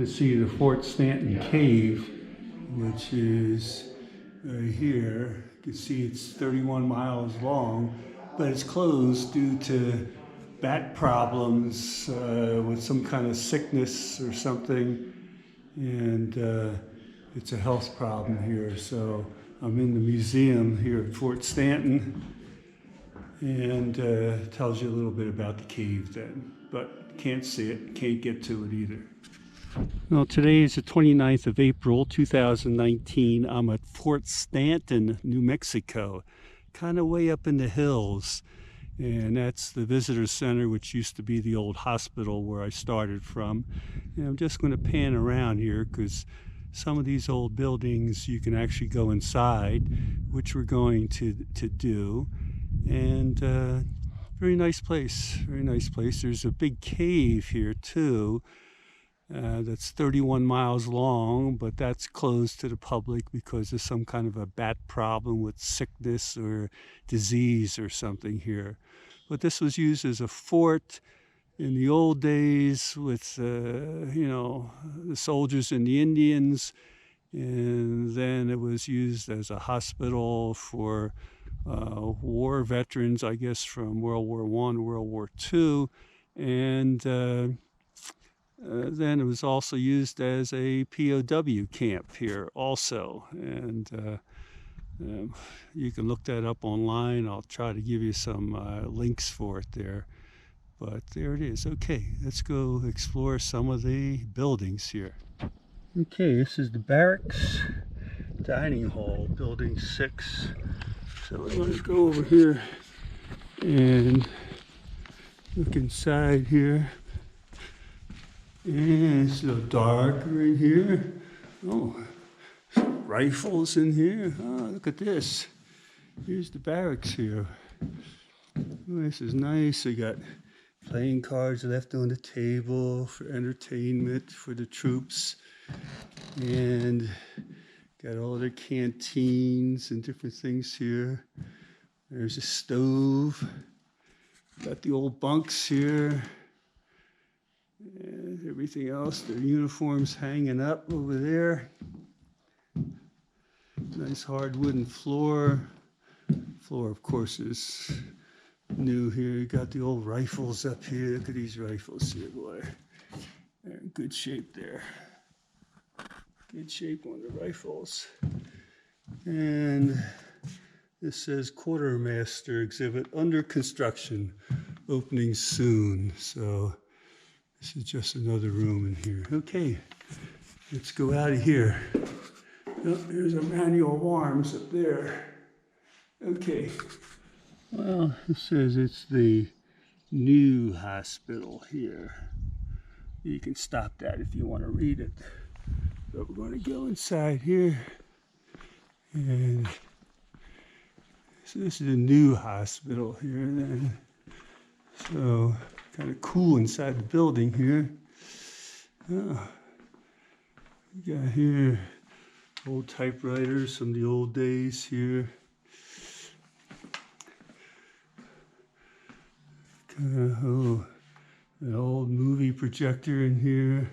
to see the Fort Stanton Cave, which is right here. You can see it's 31 miles long, but it's closed due to bat problems with some kind of sickness or something, and it's a health problem here. So I'm in the museum here at Fort Stanton, and tells you a little bit about the cave then, but can't see it, can't get to it either. Well, today is the 29th of April, 2019. I'm at Fort Stanton, New Mexico, kind of way up in the hills. And that's the visitor center, which used to be the old hospital where I started from. And I'm just going to pan around here because some of these old buildings you can actually go inside, which we're going to do. And very nice place, very nice place. There's a big cave here too. That's 31 miles long, but that's closed to the public because there's some kind of a bat problem with sickness or disease or something here. But this was used as a fort in the old days with, the soldiers and the Indians. And then it was used as a hospital for war veterans, I guess, from World War I to World War II. And then it was also used as a POW camp here also. And you can look that up online. I'll try to give you some links for it there. But there it is. Okay, let's go explore some of the buildings here. Okay, this is the barracks dining hall, building 6. So let's go over here and look inside here. And it's a little darker in here. Oh, some rifles in here. Oh, look at this. Here's the barracks here. Oh, this is nice. We got playing cards left on the table for entertainment for the troops. And got all their canteens and different things here. There's a stove. Got the old bunks here. And everything else, their uniforms hanging up over there. Nice hard wooden floor. Floor, of course, is new here. You got the old rifles up here. Look at these rifles here, boy. They're in good shape there. Good shape on the rifles. And this says Quartermaster Exhibit under construction, opening soon. So this is just another room in here. Okay, let's go out of here. Oh, there's a manual of arms up there. Okay, well, it says it's the new hospital here. You can stop that if you want to read it. But we're going to go inside here. And so this is a new hospital here then. So kind of cool inside the building here. Oh, we got here old typewriters from the old days here. Kind of an old movie projector in here.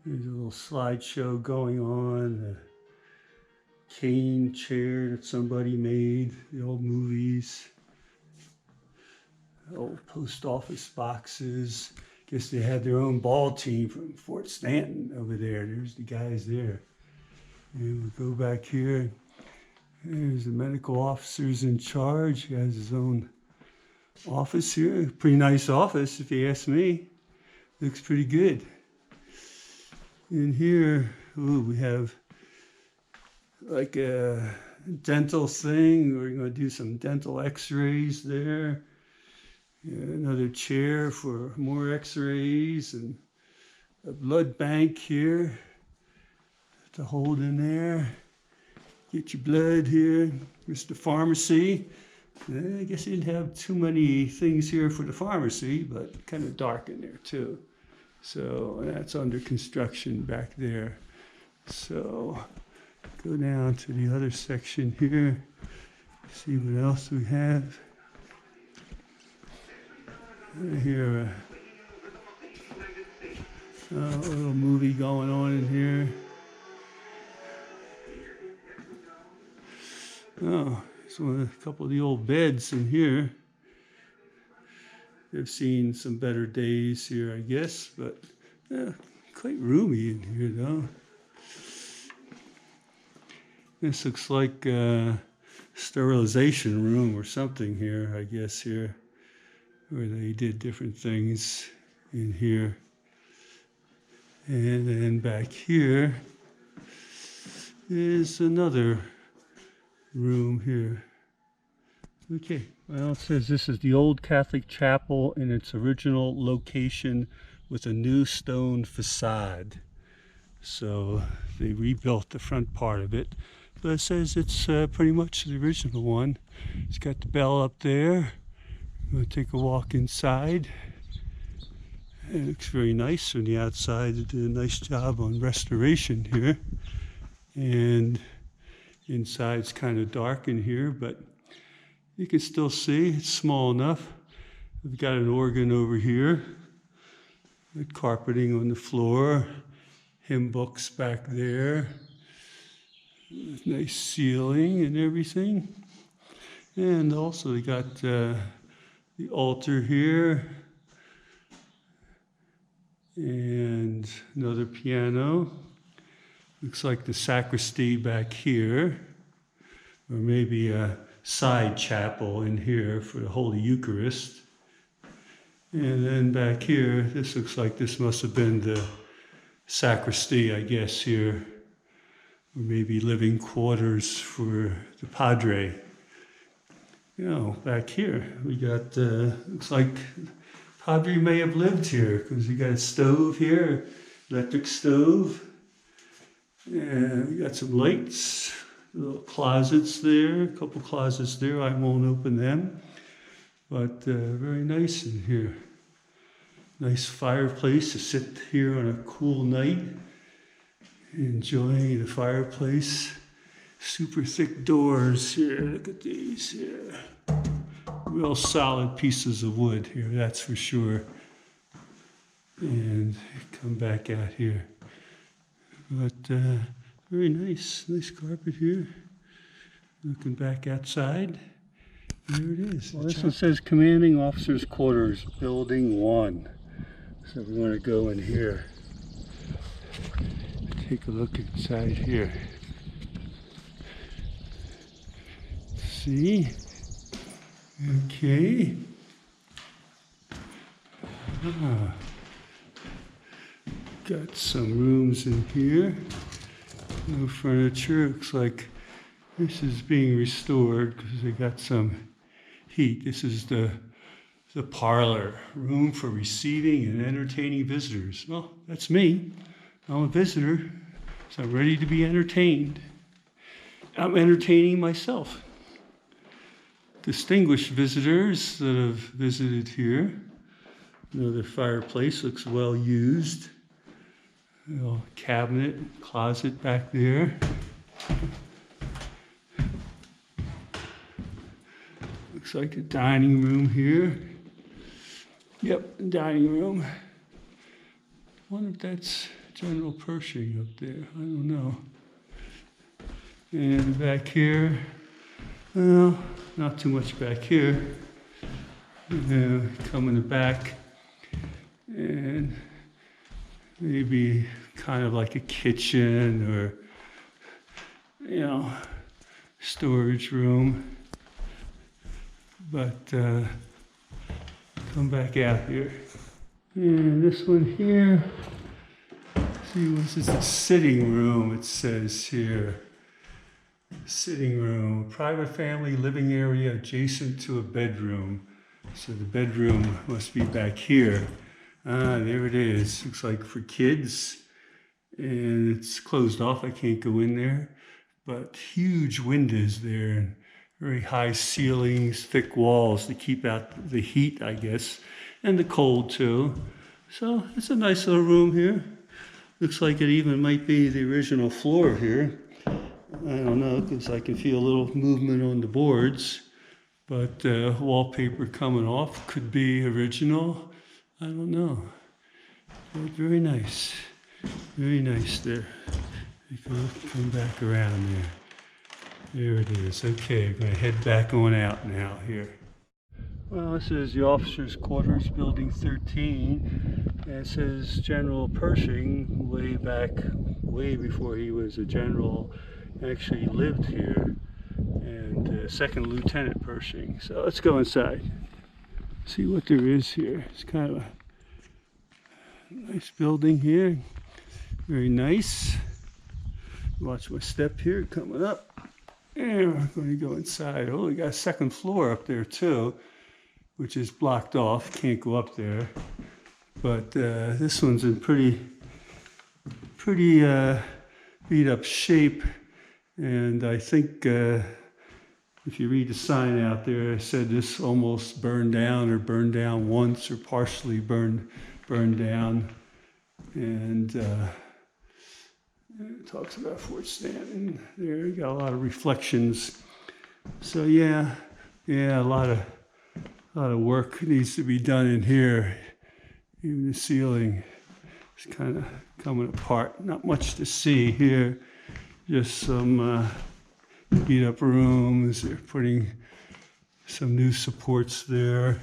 There's a little slideshow going on. The cane chair that somebody made, the old movies. Old post office boxes. Guess they had their own ball team from Fort Stanton over there. There's the guys there. And we'll go back here. There's the medical officer's in charge. He has his own office here. Pretty nice office, if you ask me. Looks pretty good. In here, ooh, we have like a dental thing. We're going to do some dental x-rays there. Yeah, another chair for more x-rays and a blood bank here to hold in there. Get your blood here. Here's the pharmacy. I guess you didn't have too many things here for the pharmacy, but kind of dark in there too. So that's under construction back there. So go down to the other section here, see what else we have. Here, A little movie going on in here. Oh, it's a couple of the old beds in here. They've seen some better days here, I guess, but yeah, quite roomy in here, though. This looks like a sterilization room or something here, I guess, here, where they did different things in here. And then back here is another room here. Okay, well, it says this is the old Catholic chapel in its original location with a new stone facade. So they rebuilt the front part of it. But it says it's pretty much the original one. It's got the bell up there. I'm going to take a walk inside. It looks very nice from the outside. They did a nice job on restoration here. And inside's kind of dark in here, but you can still see it's small enough. We've got an organ over here with carpeting on the floor, hymn books back there, nice ceiling and everything. And also they got the altar here and another piano. Looks like the sacristy back here, or maybe a side chapel in here for the Holy Eucharist. And then back here, this looks like this must have been the sacristy, I guess, here, or maybe living quarters for the padre. You know, back here, we got, looks like padre may have lived here, because we got a stove here, electric stove, and we got some lights. Little closets there, a couple closets there. I won't open them, but very nice in here. Nice fireplace to sit here on a cool night, enjoying the fireplace. Super thick doors here. Look at these here. Real solid pieces of wood here, that's for sure. And come back out here. But very nice carpet here. Looking back outside, there it is. Well, this one says Commanding Officers Quarters, Building 1. So we want to go in here. Take a look inside here. See? Okay. Got some rooms in here. No furniture. Looks like this is being restored because they got some heat. This is the parlor, room for receiving and entertaining visitors. Well, that's me. I'm a visitor, so I'm ready to be entertained. I'm entertaining myself. Distinguished visitors that have visited here. Another fireplace, looks well used. A little cabinet, closet back there. Looks like a dining room here. Yep, dining room. I wonder if that's General Pershing up there. I don't know. And back here, well, not too much back here. Come in the back and maybe kind of like a kitchen or, you know, storage room. But come back out here. And this one here, see, this is a sitting room, it says here. Sitting room, private family living area adjacent to a bedroom. So the bedroom must be back here. Ah, there it is. Looks like for kids. And it's closed off. I can't go in there. But huge windows there. And very high ceilings, thick walls to keep out the heat, I guess. And the cold, too. So it's a nice little room here. Looks like it even might be the original floor here. I don't know, because I can feel a little movement on the boards. But wallpaper coming off could be original. I don't know. But very nice. Very nice there. You can come back around there. There it is. Okay, I'm going to head back on out now here. Well, this is the officers' quarters, building 13. And it says General Pershing, way back, way before he was a general, actually lived here. And Second Lieutenant Pershing. So let's go inside. See what there is here. It's kind of a nice building here. Very nice. Watch my step here coming up. And we're going to go inside. Oh, we got a second floor up there too, which is blocked off. Can't go up there. But this one's in pretty beat up shape. And I think if you read the sign out there, it said this almost burned down, or burned down once, or partially burned down. And it talks about Fort Stanton. There, you got a lot of reflections. So yeah, a lot of work needs to be done in here. Even the ceiling is kind of coming apart. Not much to see here. Just some beat up rooms. They're putting some new supports there.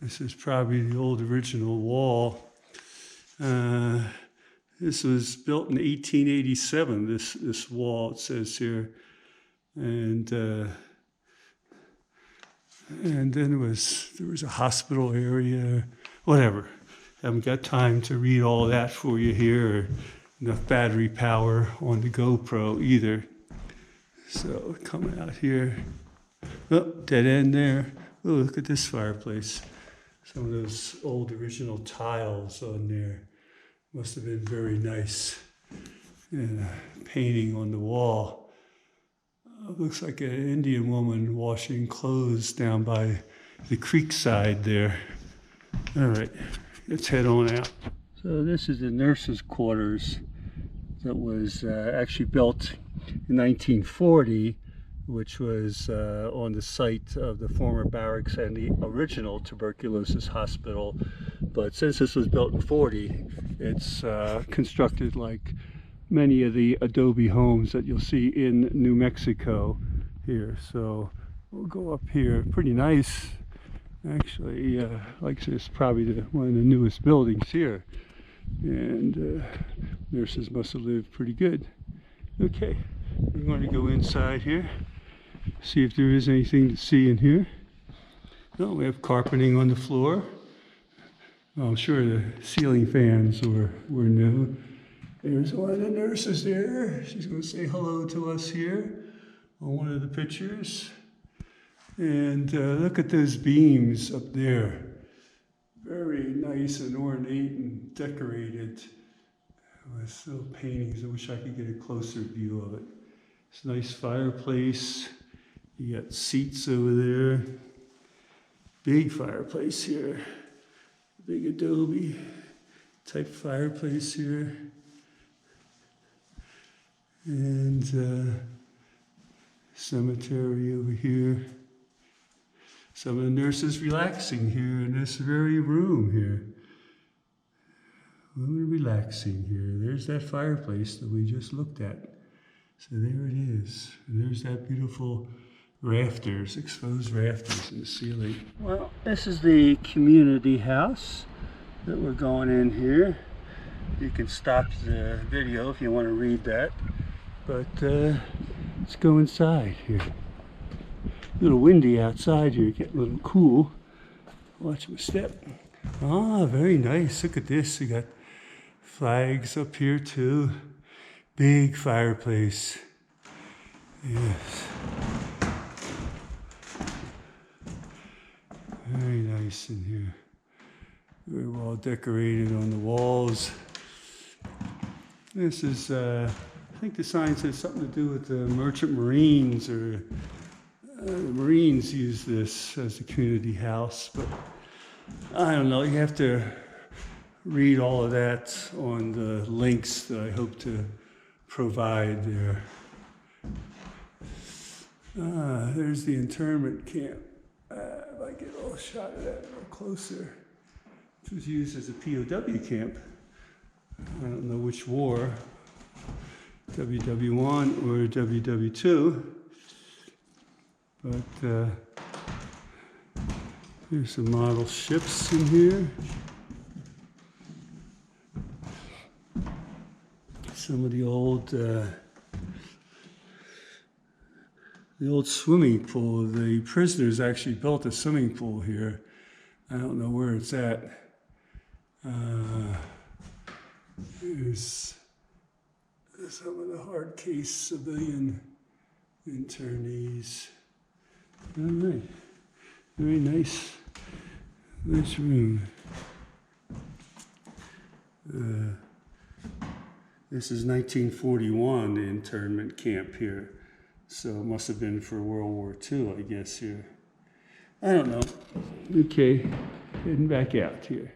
This is probably the old original wall. This was built in 1887, this wall, it says here. And then there was a hospital area, whatever. Haven't got time to read all that for you here, or enough battery power on the GoPro either. So coming out here, oh, dead end there. Oh, look at this fireplace. Some of those old original tiles on there. Must have been very nice. And a painting on the wall. Looks like an Indian woman washing clothes down by the creek side there. All right, let's head on out. So this is the nurses' quarters that was actually built in 1940, which was on the site of the former barracks and the original tuberculosis hospital. But since this was built in 40, it's constructed like many of the adobe homes that you'll see in New Mexico here. So we'll go up here. Pretty nice, actually. Like this, probably one of the newest buildings here. And nurses must have lived pretty good. Okay, we're going to go inside here, see if there is anything to see in here. No, we have carpeting on the floor. I'm sure the ceiling fans were new. There's one of the nurses there. She's going to say hello to us here on one of the pictures. And look at those beams up there. Very nice and ornate and decorated with little paintings. I wish I could get a closer view of it. It's a nice fireplace. You got seats over there. Big fireplace here. Big adobe type fireplace here. And cemetery over here. Some of the nurses relaxing here in this very room here. Women relaxing here. There's that fireplace that we just looked at. So there it is. And there's that beautiful rafters, exposed rafters in the ceiling. Well, this is the community house that we're going in here. You can stop the video if you want to read that. But let's go inside here. A little windy outside here, getting a little cool. Watch my step. Ah, very nice. Look at this. You got flags up here too. Big fireplace. Yes. Very nice in here. Very well decorated on the walls. This is, I think the sign says something to do with the Merchant Marines, or the Marines use this as a community house, but I don't know. You have to read all of that on the links that I hope to provide there. There's the internment camp. If I get a little shot of that a little closer. It was used as a POW camp I don't know which war, WW1 or WW2, but here's some model ships in here. Some of the old swimming pool. The prisoners actually built a swimming pool here. I don't know where it's at. Here's some of the hard case civilian internees. All right, very nice room. This is 1941, the internment camp here. So it must have been for World War II, I guess, here. I don't know. Okay, heading back out here.